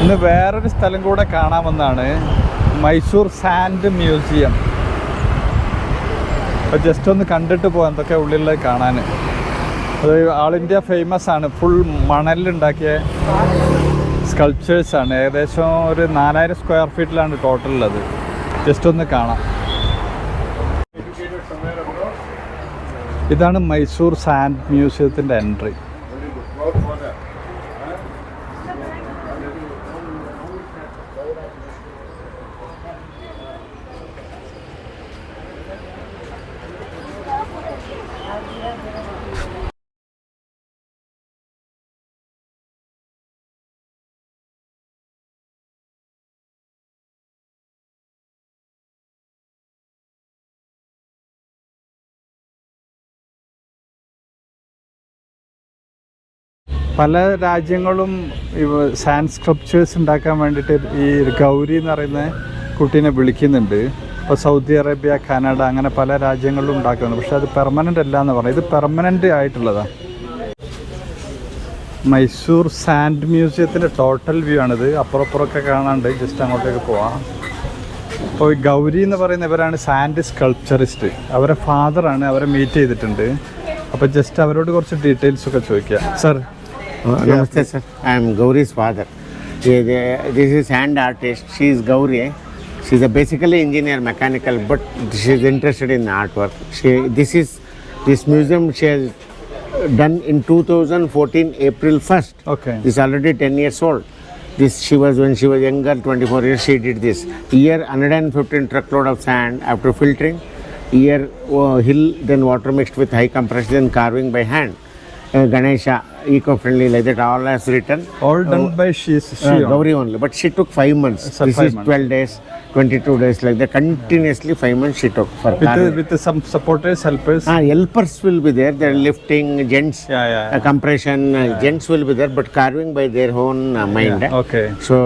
ഇന്ന് വേറൊരു സ്ഥലം കൂടെ കാണാമെന്നാണ്, മൈസൂർ സാൻഡ് മ്യൂസിയം. അപ്പോൾ ജസ്റ്റ് ഒന്ന് കണ്ടിട്ട് പോകാം എന്തൊക്കെ ഉള്ളിലുള്ളത് കാണാൻ. അത് ആൾ ഇന്ത്യ ഫേമസ് ആണ്. ഫുൾ മണലിലുണ്ടാക്കിയ സ്കൾപ്ചേഴ്സാണ്. ഏകദേശം ഒരു 4000 സ്ക്വയർ ഫീറ്റിലാണ് ടോട്ടൽ ഉള്ളത്. ജസ്റ്റ് ഒന്ന് കാണാം. ഇതാണ് മൈസൂർ സാൻഡ് മ്യൂസിയത്തിൻ്റെ എൻട്രി. പല രാജ്യങ്ങളും സാൻഡ് സ്കൾപ്ചേഴ്സ് ഉണ്ടാക്കാൻ വേണ്ടിയിട്ട് ഈ ഗൗരി എന്ന് പറയുന്ന കുട്ടീനെ വിളിക്കുന്നുണ്ട്. ഇപ്പോൾ സൗദി അറേബ്യ, കാനഡ അങ്ങനെ പല രാജ്യങ്ങളിലും ഉണ്ടാക്കുന്നുണ്ട്. പക്ഷെ അത് പെർമനൻ്റ് അല്ല എന്ന് പറഞ്ഞാൽ ഇത് പെർമനൻ്റ് ആയിട്ടുള്ളതാണ്. മൈസൂർ സാൻഡ് മ്യൂസിയത്തിൻ്റെ ടോട്ടൽ വ്യൂ ആണിത്. അപ്പുറപ്പുറമൊക്കെ കാണാണ്ട് ജസ്റ്റ് അങ്ങോട്ടേക്ക് പോവാം. അപ്പോൾ ഈ ഗൗരി എന്ന് പറയുന്ന ഇവരാണ് സാൻഡ് സ്കൾപ്ചറിസ്റ്റ്. അവരെ ഫാദറാണ്. അവരെ മീറ്റ് ചെയ്തിട്ടുണ്ട്. അപ്പോൾ ജസ്റ്റ് അവരോട് കുറച്ച് ഡീറ്റെയിൽസ് ഒക്കെ ചോദിക്കുക. Sir, Namaste sir, I am Gauri's father. This is hand artist. She is Gauri. She is a basically engineer, mechanical, but she is interested in artwork. This museum she has done in 2014 April 1st. Okay. This is already 10 years old. When she was younger, 24 years, she did this. Here 115 truckload of sand after filtering. Here hill, then water mixed with high compression, then carving by hand. Ganesha, eco-friendly, like that, all has written. All done by she Gauri only. But she took 5 months. This is 12 days, 22 days, like that. Continuously 5 months she took for carving. With some supporters, helpers? Helpers will be there. They're lifting, gents, compression, gents will be there, but carving by their own mind. Okay. So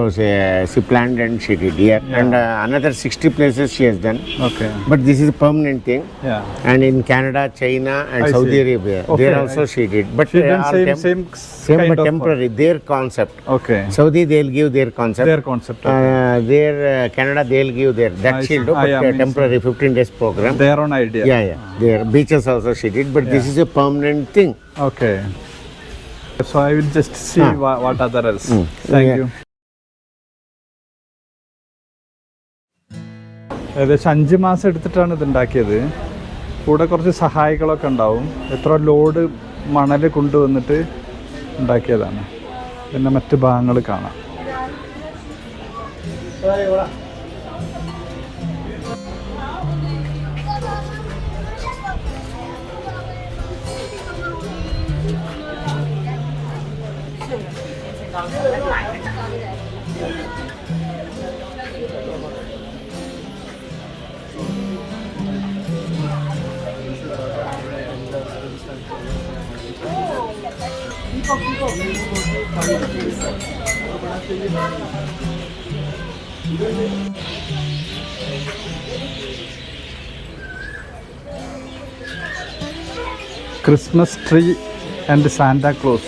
she planned and she did here. And another 60 places she has done. Okay. But this is a permanent thing. Yeah. And in Canada, China, and Saudi Arabia, there also she did. But she did same kind but of temporary. Their concept. Okay. Saudi, they'll give their concept. Their concept. Their Canada, they'll give their that she'll do, but temporary 15 days program. Their own idea. Yeah. Their beaches also she did, but this is a permanent thing. Okay. So I will just see what other else. Thank you. ഏകദേശം 5 മാസം എടുത്തിട്ടാണ് ഇത് ഉണ്ടാക്കിയത്. കൂടെ കുറച്ച് സഹായികളൊക്കെ ഉണ്ടാവും. എത്ര load മണൽ കൊണ്ടുവന്നിട്ട് ഉണ്ടാക്കിയതാണ്. പിന്നെ മറ്റ് ഭാഗങ്ങൾ കാണാം. Christmas tree and Santa Claus.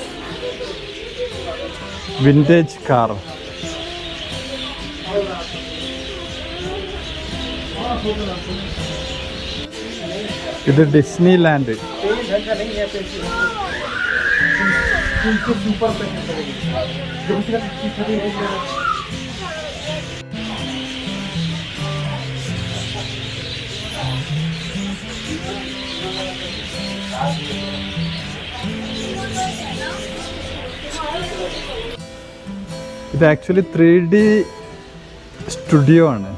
Vintage car. ഇത് ഡിസ്നിലാൻഡ്. ഇത് ആക്ച്വലി 3D സ്റ്റുഡിയോ ആണ്.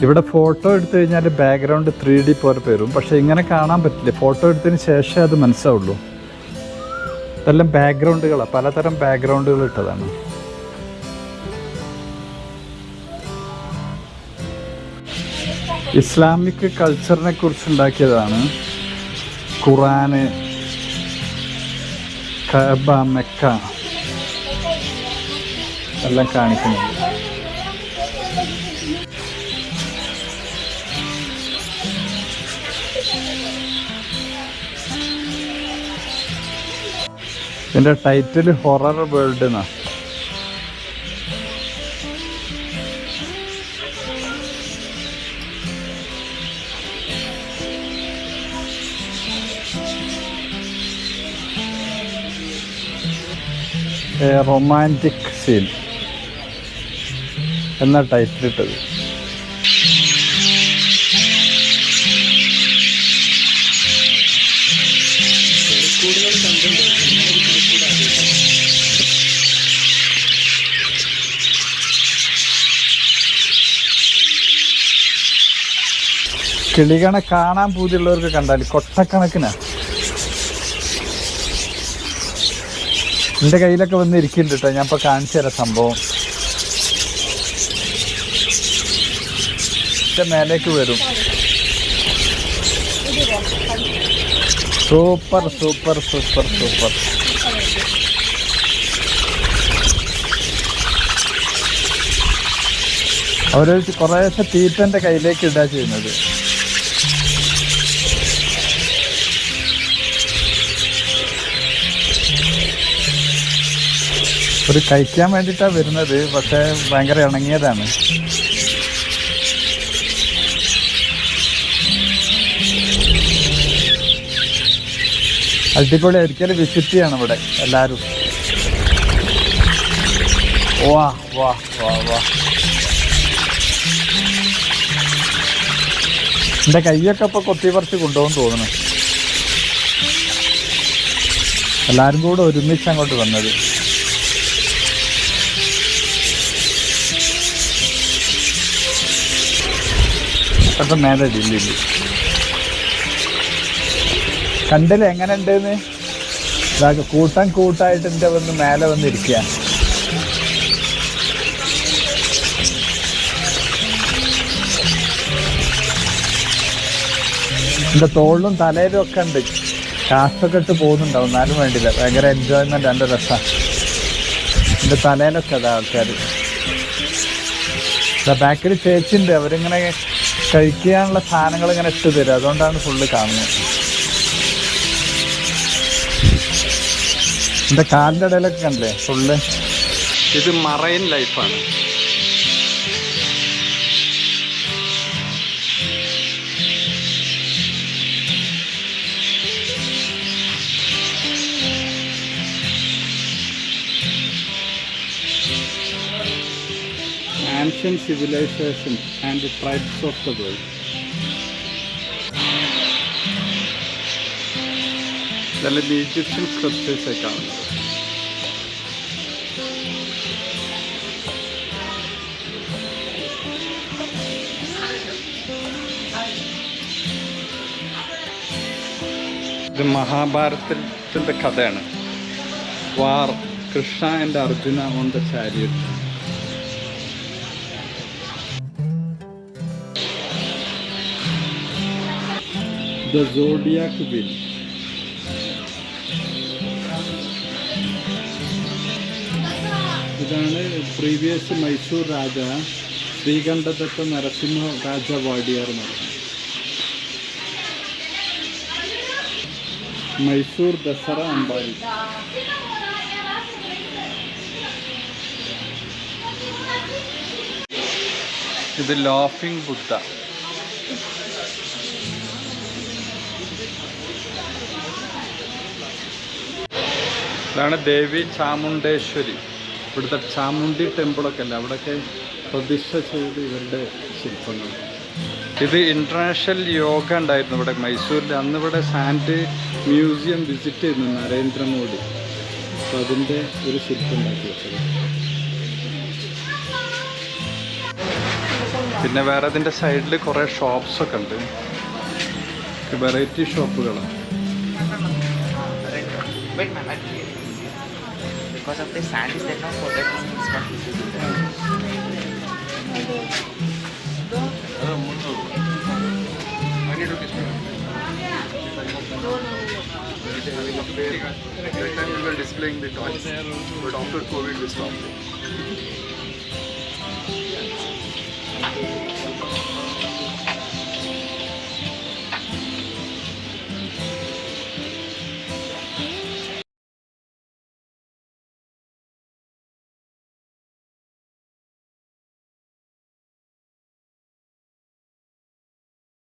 ഇവിടെ ഫോട്ടോ എടുത്തു കഴിഞ്ഞാൽ ബാക്ക്ഗ്രൗണ്ട് 3D പോലെ വരും. പക്ഷേ ഇങ്ങനെ കാണാൻ പറ്റില്ല. ഫോട്ടോ എടുത്തതിന് ശേഷമേ അത് മനസ്സിലാവുള്ളൂ. ഇതെല്ലാം ബാക്ക്ഗ്രൗണ്ടുകളാണ്, പലതരം ബാക്ക്ഗ്രൗണ്ടുകൾ ഇട്ടതാണ്. ഇസ്ലാമിക് കൾച്ചറിനെ കുറിച്ച് ഉണ്ടാക്കിയതാണ്. ഖുറാന്, കഅബ, മെക്ക എല്ലാം കാണിക്കുന്നുണ്ട്. ഇതിൻ്റെ ടൈറ്റിൽ ഹൊറർ വേൾഡ് എന്നാണ്. റൊമാൻറ്റിക് സീൻ എന്ന ടൈറ്റിലിട്ടത്. കിളികളെ കാണാൻ പൂതിയുള്ളവർക്ക് കണ്ടാൽ കൊട്ടക്കണക്കിനാണ്. എൻ്റെ കയ്യിലൊക്കെ വന്ന് ഇരിക്കുന്നുണ്ട് കേട്ടോ. ഞാൻ ഇപ്പോൾ കാണിച്ചു തരാം സംഭവം. മേലേക്ക് വരും. Super super super super. അവർ കുറേശ്ശെ തീറ്റൻ്റെ കയ്യിലേക്ക് ഇടുക ചെയ്യുന്നത്. ഒരു കഴിക്കാൻ വേണ്ടിയിട്ടാണ് വരുന്നത്, പക്ഷേ ഭയങ്കര ഇണങ്ങിയതാണ്. അടിപൊളി. ഒരിക്കലും വിസിറ്റ് ചെയ്യണം ഇവിടെ എല്ലാവരും. വാ വാ വാ വാ. എൻ്റെ കൈയൊക്കെ ഇപ്പോൾ കൊത്തി പറിച്ച് കൊണ്ടുപോകും തോന്നുന്നു. എല്ലാവരും കൂടെ ഒരുമിച്ച് അങ്ങോട്ട് വന്നത്. അപ്പം മേലെ ഇടില്ലില്ല. കണ്ടില്ല എങ്ങനെ ഉണ്ടെന്ന്. ഇതാ കൂട്ടായിട്ട് എൻ്റെ വന്ന് മേലെ വന്നിരിക്കുക. എൻ്റെ തോളിലും തലയിലും ഒക്കെ ഉണ്ട്. കാശൊക്കെ ഇട്ട് പോകുന്നുണ്ടാവും, എന്നാലും വേണ്ടില്ല. ഭയങ്കര എൻജോയ്മെൻ്റ്, എൻ്റെ രസമാണ്. എൻ്റെ തലയിലൊക്കെ അതാ ആൾക്കാർ. ബാക്കിൽ ചേച്ചിയുണ്ട്, അവരിങ്ങനെ കഴിക്കാനുള്ള സാധനങ്ങൾ ഇങ്ങനെ ഇട്ട് തരും. അതുകൊണ്ടാണ് ഫുള്ള് കാണുന്നത്. എൻ്റെ കാലിൻ്റെ ഇടയിലൊക്കെ കണ്ടില്ലേ ഫുള്ള്. ഇത് മറൈൻ ലൈഫാണ്. Ancient civilization and the tribes of the world. ഇതെല്ലാം ഈജിപ്ഷ്യൻ സ്ക്രിപ്റ്റേഴ്സ് കാണുന്നത്. ഇത് മഹാഭാരതത്തിൻ്റെ കഥയാണ്. War, Krishna and Arjuna on the chariot. The Zodiac Wheel. ഇതാണ് പ്രീവിയസ് മൈസൂർ രാജ ശ്രീകണ്ഠദത്ത നരസിംഹ രാജ വാഡിയാർ എന്ന് പറയുന്നത്. മൈസൂർ ദസറ അമ്പാരി. ഇത് ലാഫിംഗ് ബുദ്ധ. ഇതാണ് ദേവി ചാമുണ്ടേശ്വരി. ഇവിടുത്തെ ചാമുണ്ടി ടെമ്പിളൊക്കെ അല്ല, അവിടെയൊക്കെ പ്രതിഷ്ഠ ചെയ്ത് ഇവരുടെ ശില്പങ്ങൾ. ഇത് ഇൻ്റർനാഷണൽ യോഗ ഉണ്ടായിരുന്നു ഇവിടെ മൈസൂരിൽ. അന്ന് ഇവിടെ സാൻഡ് മ്യൂസിയം വിസിറ്റ് ചെയ്യുന്നു നരേന്ദ്രമോദി. അപ്പോൾ അതിൻ്റെ ഒരു ശില്പം ഉണ്ടാക്കി വെച്ചത്. പിന്നെ വേറെ അതിൻ്റെ സൈഡിൽ കുറേ ഷോപ്സൊക്കെ ഉണ്ട്, variety ഷോപ്പുകളാണ്. Because of the sand is there now, for that reason it's not visible. That time we were displaying the toys, but after COVID we stopped.